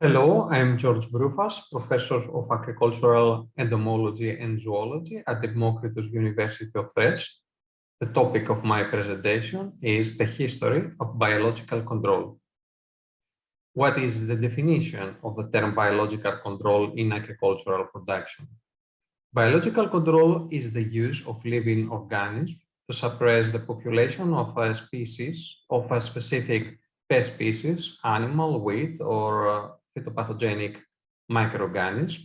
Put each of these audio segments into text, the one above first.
Hello, I'm George Broufas, Professor of Agricultural Entomology and Zoology at the Democritus University of Thrace. The topic of my presentation is the history of biological control. What is the definition of the term biological control in agricultural production? Biological control is the use of living organisms to suppress the population of a species, of a specific pest species, animal, weed, or phytopathogenic microorganism,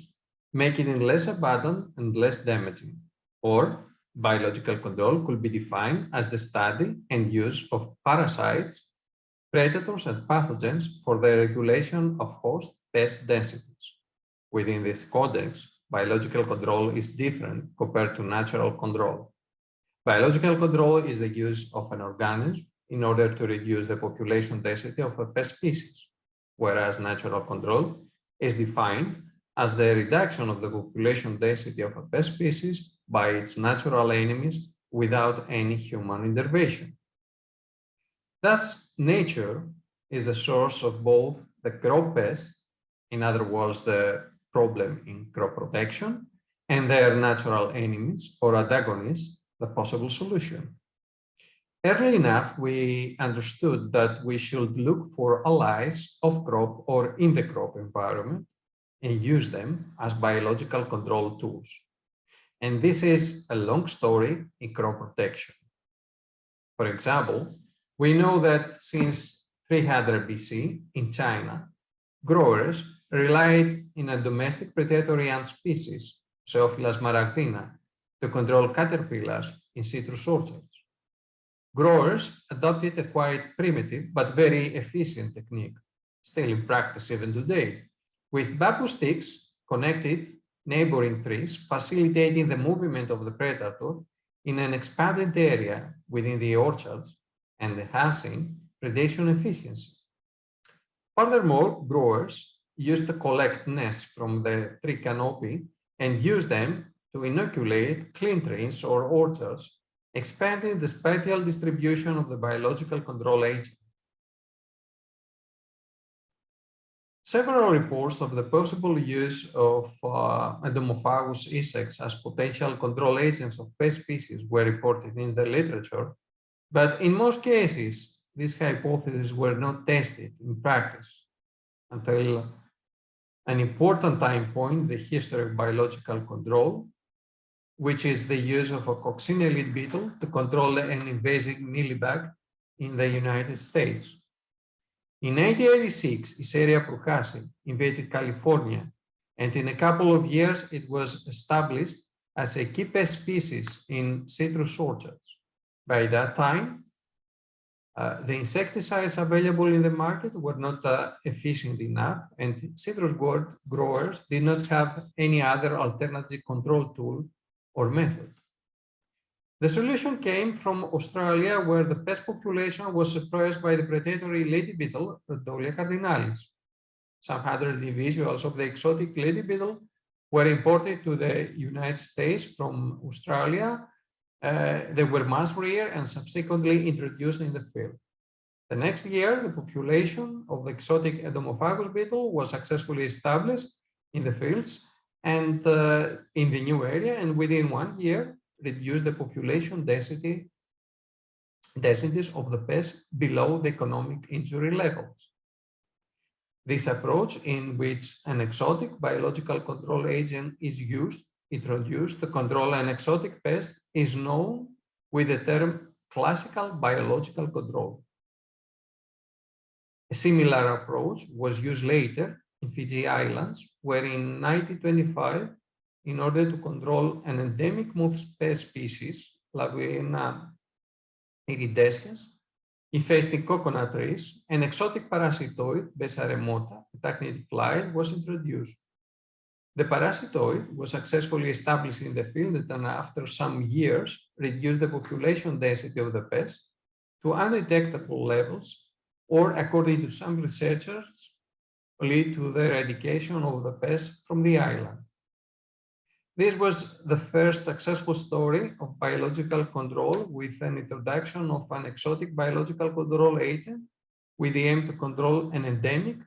making it less abundant and less damaging. Or biological control could be defined as the study and use of parasites, predators, and pathogens for the regulation of host pest densities. Within this context, biological control is different compared to natural control. Biological control is the use of an organism in order to reduce the population density of a pest species, whereas natural control is defined as the reduction of the population density of a pest species by its natural enemies without any human intervention. Thus, nature is the source of both the crop pest, in other words, the problem in crop protection, and their natural enemies or antagonists, the possible solution. Early enough, we understood that we should look for allies off crop or in the crop environment and use them as biological control tools. And this is a long story in crop protection. For example, we know that since 300 BC in China, growers relied on a domestic predatory ant species, Pseophilus maragdina, to control caterpillars in citrus orchards. Growers adopted a quite primitive but very efficient technique, still in practice even today, with bamboo sticks connected neighboring trees, facilitating the movement of the predator in an expanded area within the orchards and enhancing predation efficiency. Furthermore, growers used to collect nests from the tree canopy and use them to inoculate clean trees or orchards, expanding the spatial distribution of the biological control agent. Several reports of the possible use of entomophagous insects as potential control agents of pest species were reported in the literature, but in most cases, these hypotheses were not tested in practice until an important time point, the history of biological control, which is the use of a coccinellid beetle to control an invasive mealybug in the United States. In 1886, Escherichia pruhasi invaded California, and in a couple of years, it was established as a key pest species in citrus orchards. By that time, the insecticides available in the market were not efficient enough, and citrus growers did not have any other alternative control tool or method. The solution came from Australia, where the pest population was suppressed by the predatory lady beetle, Rhodolia cardinalis. Some hundred individuals of the exotic lady beetle were imported to the United States from Australia. They were mass reared and subsequently introduced in the field. The next year, the population of the exotic entomophagous beetle was successfully established in the fields and in the new area, and within 1 year, reduced the population densities of the pest below the economic injury levels. This approach, in which an exotic biological control agent is introduced to control an exotic pest, is known with the term classical biological control. A similar approach was used later in Fiji Islands, where in 1925, in order to control an endemic moth pest species, Laguena iridescens, infesting coconut trees, an exotic parasitoid, Bessa remota, a tachnid fly, was introduced. The parasitoid was successfully established in the field and after some years reduced the population density of the pest to undetectable levels, or according to some researchers, lead to the eradication of the pest from the island. This was the first successful story of biological control with an introduction of an exotic biological control agent with the aim to control an endemic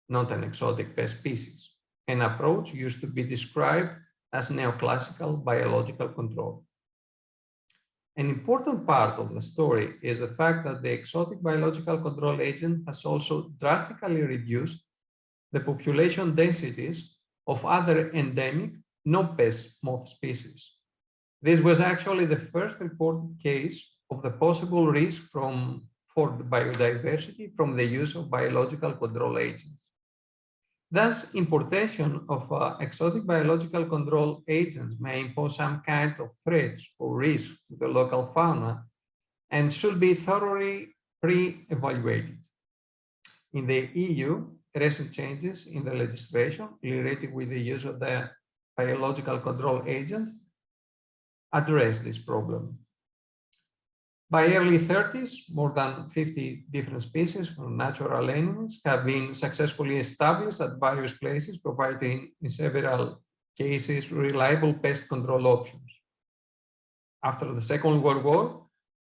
not an exotic pest species, an approach used to be described as neoclassical biological control. An important part of the story is the fact that the exotic biological control agent has also drastically reduced the population densities of other endemic non-pest moth species. This was actually the first reported case of the possible risk for the biodiversity from the use of biological control agents. Thus, importation of exotic biological control agents may impose some kind of threats or risk to the local fauna and should be thoroughly pre-evaluated. In the EU, recent changes in the legislation related with the use of the biological control agents address this problem. By early 30s, more than 50 different species of natural enemies have been successfully established at various places, providing in several cases reliable pest control options. After the Second World War,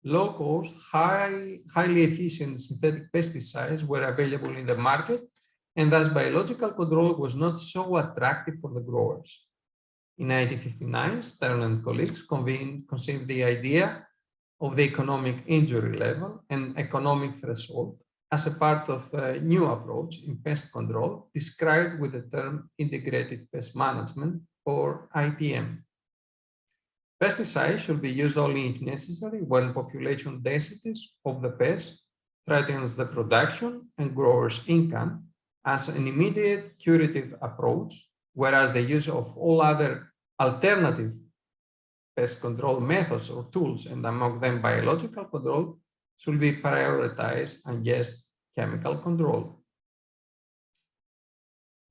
low-cost, highly efficient synthetic pesticides were available in the market, and thus biological control was not so attractive for the growers. In 1959, Stern and colleagues conceived the idea of the economic injury level and economic threshold as a part of a new approach in pest control described with the term integrated pest management, or IPM. Pesticides should be used only if necessary when population densities of the pest threatens the production and growers' income as an immediate curative approach, whereas the use of all other alternative pest control methods or tools, and among them biological control, should be prioritized against chemical control.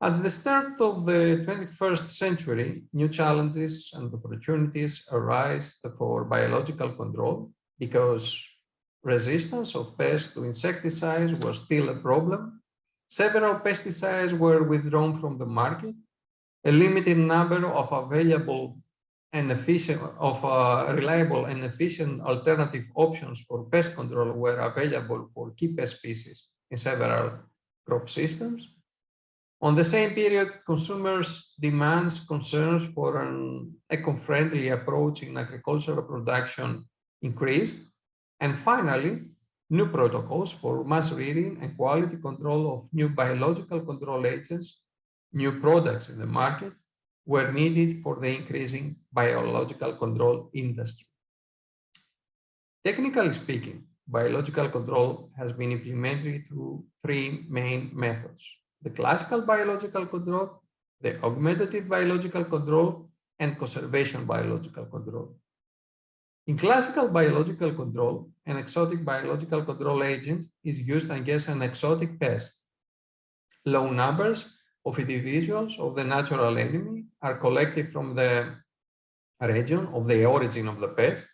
At the start of the 21st century, new challenges and opportunities arise for biological control because resistance of pests to insecticides was still a problem. Several pesticides were withdrawn from the market. A limited number of available and reliable and efficient alternative options for pest control were available for key pest species in several crop systems. On the same period, consumers' demands, concerns for an eco-friendly approach in agricultural production increased. And finally, new protocols for mass reading and quality control of new biological control agents, new products in the market, were needed for the increasing biological control industry. Technically speaking, biological control has been implemented through three main methods: the classical biological control, the augmentative biological control, and conservation biological control. In classical biological control, an exotic biological control agent is used against an exotic pest. Low numbers of individuals of the natural enemy are collected from the region of the origin of the pest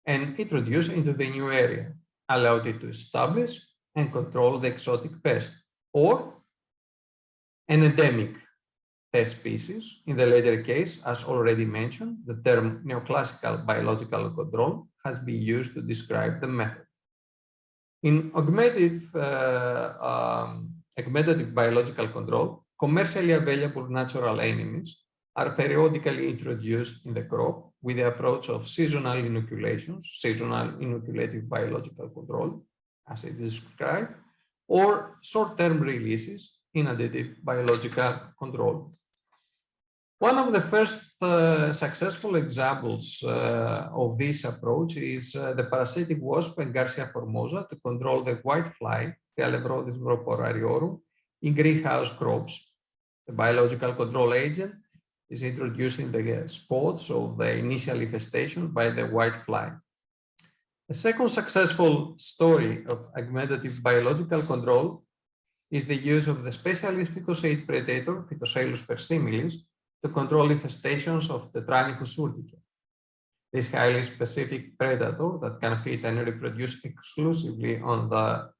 and introduced into the new area, allowed it to establish and control the exotic pest, or an endemic pest species. In the latter case, as already mentioned, the term neoclassical biological control has been used to describe the method. In augmentative biological control, commercially available natural enemies are periodically introduced in the crop with the approach of seasonal inoculations, seasonal inoculative biological control, as it is described, or short-term releases in additive biological control. One of the first successful examples of this approach is the parasitic wasp and Garcia formosa to control the whitefly, Calebrodis broporariorum, in greenhouse crops. The biological control agent is introduced in the spots of the initial infestation by the whitefly. A second successful story of augmentative biological control is the use of the specialist phytosid predator, Phytosalus persimilis, to control infestations of the Tetranicus urtica. This highly specific predator that can feed and reproduce exclusively on the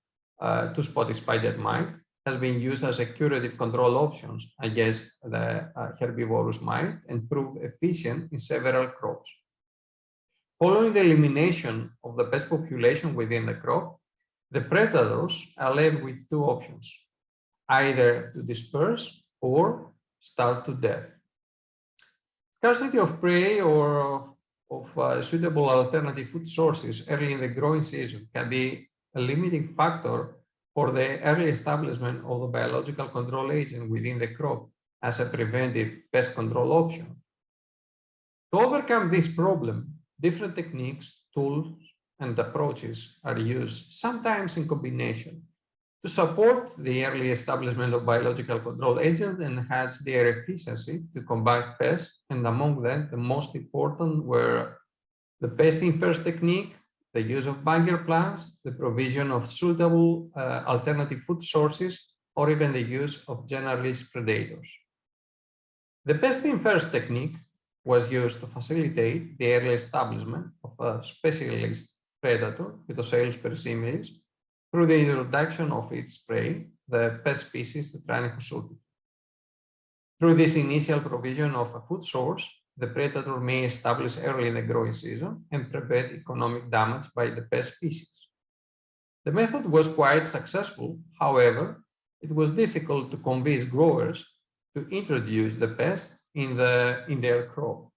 two-spotted spider mite has been used as a curative control option against the herbivorous mite and proved efficient in several crops. Following the elimination of the pest population within the crop, the predators are left with two options: either to disperse or starve to death. Scarcity of prey or of suitable alternative food sources early in the growing season can be a limiting factor for the early establishment of the biological control agent within the crop as a preventive pest control option. To overcome this problem, different techniques, tools, and approaches are used, sometimes in combination, to support the early establishment of biological control agents and enhance their efficiency to combat pests, and among them, the most important were the pesting first technique, the use of bunker plants, the provision of suitable alternative food sources, or even the use of generalist predators. The pesting first technique was used to facilitate the early establishment of a specialist predator, Phytoceylus persimilis, through the introduction of its prey, the pest species Tetranychus sulpicus. Through this initial provision of a food source, the predator may establish early in the growing season and prevent economic damage by the pest species. The method was quite successful. However, it was difficult to convince growers to introduce the pest in their crop.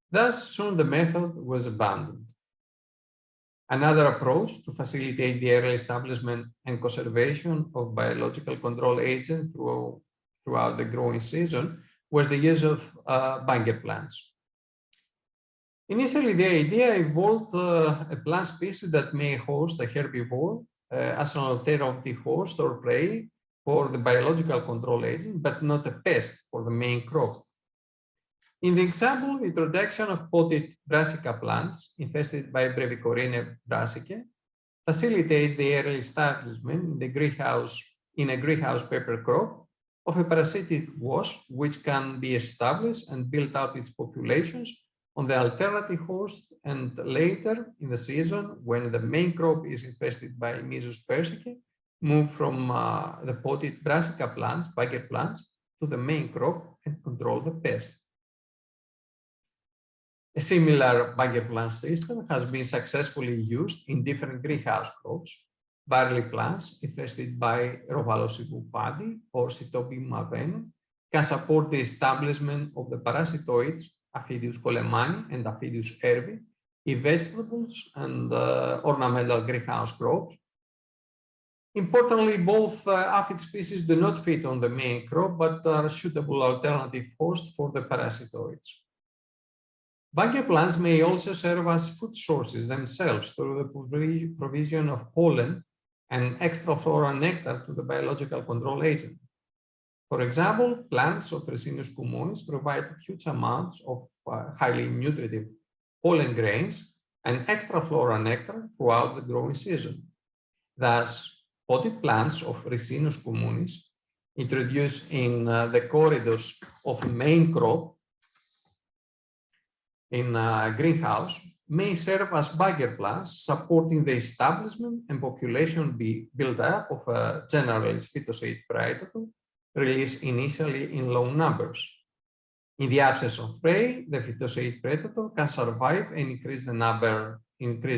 Thus, soon the method was abandoned. Another approach to facilitate the early establishment and conservation of biological control agents throughout the growing season was the use of bunker plants. Initially, the idea involved a plant species that may host a herbivore as an alternative host or prey for the biological control agent, but not a pest for the main crop. In the example, introduction of potted brassica plants infested by Brevicorine brassicae facilitates the early establishment in a greenhouse pepper crop of a parasitic wasp which can be established and build up its populations on the alternative host, and later in the season, when the main crop is infested by Myzus persicae, move from the potted brassica plants, bunker plants, to the main crop and control the pest. A similar bunker plant system has been successfully used in different greenhouse crops. Barley plants infested by Rovalosibu paddy or Cytobium avenum can support the establishment of the parasitoids Aphidius colemani and Aphidius herbi in vegetables and ornamental greenhouse crops. Importantly, both aphid species do not fit on the main crop, but are suitable alternative hosts for the parasitoids. Bunker plants may also serve as food sources themselves through the provision of pollen and extrafloral nectar to the biological control agent. For example, plants of Ricinus communis provide huge amounts of highly nutritive pollen grains and extrafloral nectar throughout the growing season. Thus, potted plants of Ricinus communis introduced in the corridors of main crop in a greenhouse may serve as bunker plants, supporting the establishment and population build-up of a generalist phytoceid predator released initially in low numbers. In the absence of prey, the phytoceid predator can survive and increase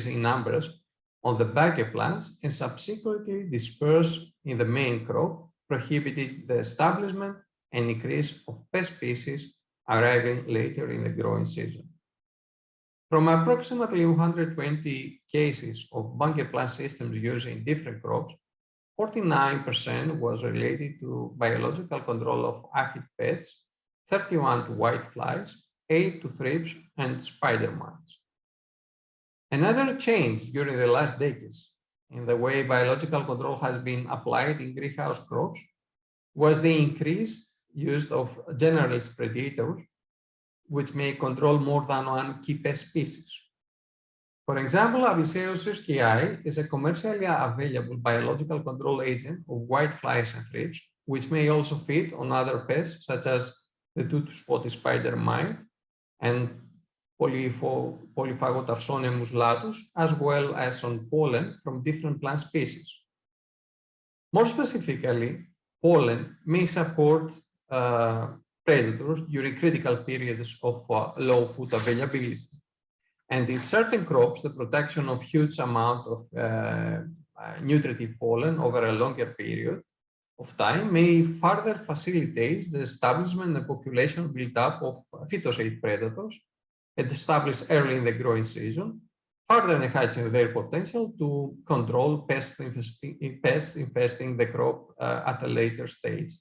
in numbers on the bunker plants and subsequently disperse in the main crop, prohibiting the establishment and increase of pest species arriving later in the growing season. From approximately 120 cases of bunker plant systems used in different crops, 49% was related to biological control of aphid pests, 31 to whiteflies, 8 to thrips and spider mites. Another change during the last decades in the way biological control has been applied in greenhouse crops was the increased use of generalist predators, which may control more than one key pest species. For example, Aviceus sirskii is a commercially available biological control agent of whiteflies and thrips, which may also feed on other pests such as the two-spotted spider mite and Polyphagotarsonemus latus, as well as on pollen from different plant species. More specifically, pollen may support predators during critical periods of low food availability. And in certain crops, the production of huge amount of nutritive pollen over a longer period of time may further facilitate the establishment and population build-up of phytosid predators and established early in the growing season, further enhancing their potential to control pests infesting the crop at a later stage.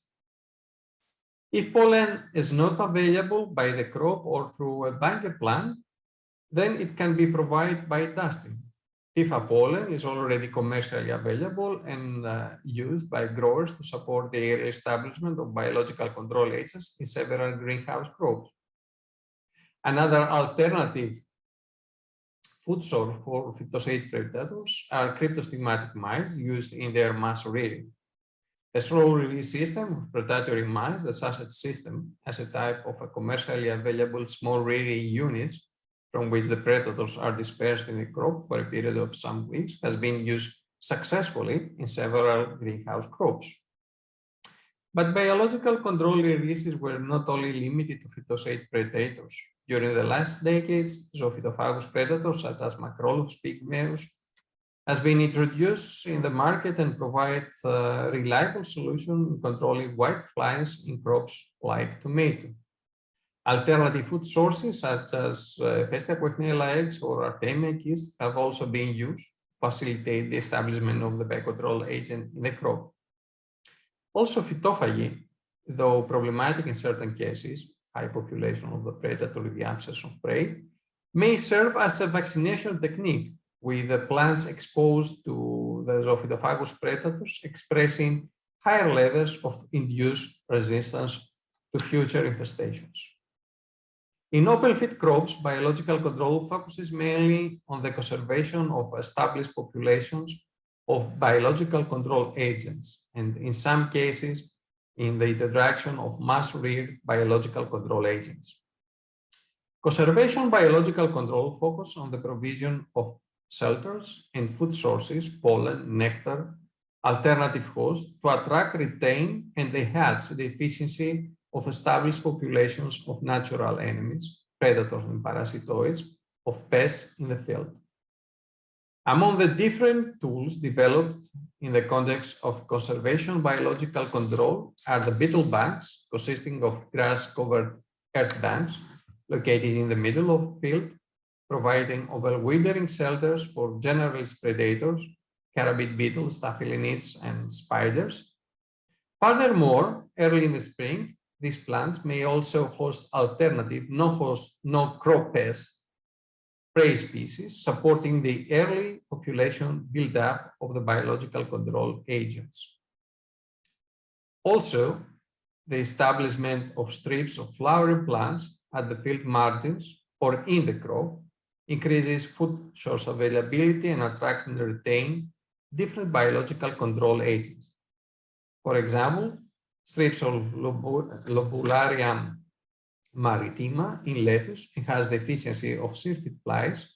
If pollen is not available by the crop or through a banker plant, then it can be provided by dusting. If a pollen is already commercially available and used by growers to support the establishment of biological control agents in several greenhouse crops. Another alternative food source for phytosid predators are cryptostigmatic mice used in their mass rearing. A slow release system of predatory mice, the sausage system, as a type of a commercially available small rearing units from which the predators are dispersed in the crop for a period of some weeks, has been used successfully in several greenhouse crops. But biological control releases were not only limited to phytosid predators. During the last decades, zoophytophagus predators such as Macrolus pygmaeus has been introduced in the market and provide a reliable solution in controlling white flies in crops like tomato. Alternative food sources such as Pest eggs or Artemia yeast have also been used to facilitate the establishment of the biocontrol agent in the crop. Also, phytophagy, though problematic in certain cases, high population of the predator with the absence of prey, may serve as a vaccination technique with the plants exposed to the zoophytophagus predators expressing higher levels of induced resistance to future infestations. In open field crops, biological control focuses mainly on the conservation of established populations of biological control agents, and in some cases, in the introduction of mass-reared biological control agents. Conservation biological control focuses on the provision of shelters and food sources, pollen, nectar, alternative hosts to attract, retain, and enhance the efficiency of established populations of natural enemies, predators and parasitoids, of pests in the field. Among the different tools developed in the context of conservation biological control are the beetle banks, consisting of grass-covered earth banks located in the middle of the field, providing overwintering shelters for generalist predators, carabid beetles, staphyloneeds, and spiders. Furthermore, early in the spring, these plants may also host alternative no-crop pests, prey species, supporting the early population build-up of the biological control agents. Also, the establishment of strips of flowering plants at the field margins or in the crop increases food source availability and attract and retain different biological control agents. For example, strips of Lobularia maritima in lettuce enhance the efficiency of circuit flies,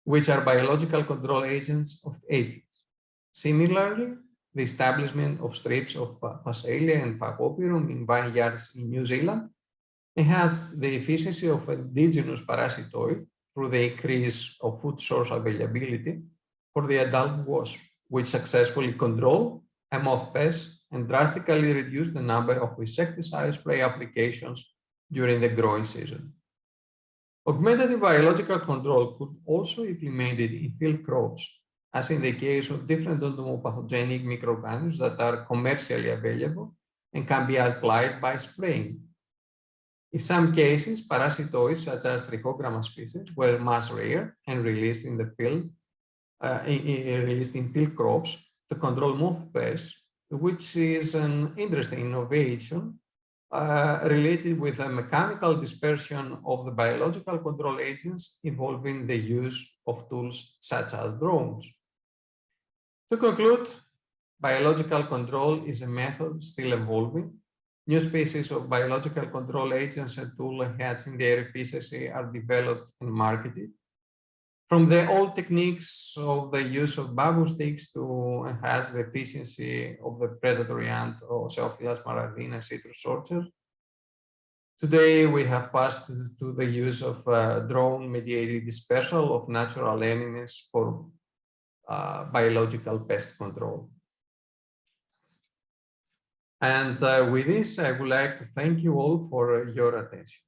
which are biological control agents of aphids. Similarly, the establishment of strips of Phacelia and Phacopirum in vineyards in New Zealand enhance the efficiency of indigenous parasitoid through the increase of food source availability for the adult wasp, which successfully control a moth pest and drastically reduce the number of insecticide spray applications during the growing season. Augmentative biological control could also be implemented in field crops, as in the case of different entomopathogenic microorganisms that are commercially available and can be applied by spraying. In some cases, parasitoids such as Trichogramma species were mass reared and released in the field, released in field crops to control moth pests, which is an interesting innovation related with a mechanical dispersion of the biological control agents involving the use of tools such as drones. To conclude, biological control is a method still evolving. New species of biological control agents and tools enhancing their efficiency are developed and marketed. From the old techniques of the use of bamboo sticks to enhance the efficiency of the predatory ant or Oceophilus marardina citrus orchard, today we have passed to the use of drone-mediated dispersal of natural enemies for biological pest control. And with this, I would like to thank you all for your attention.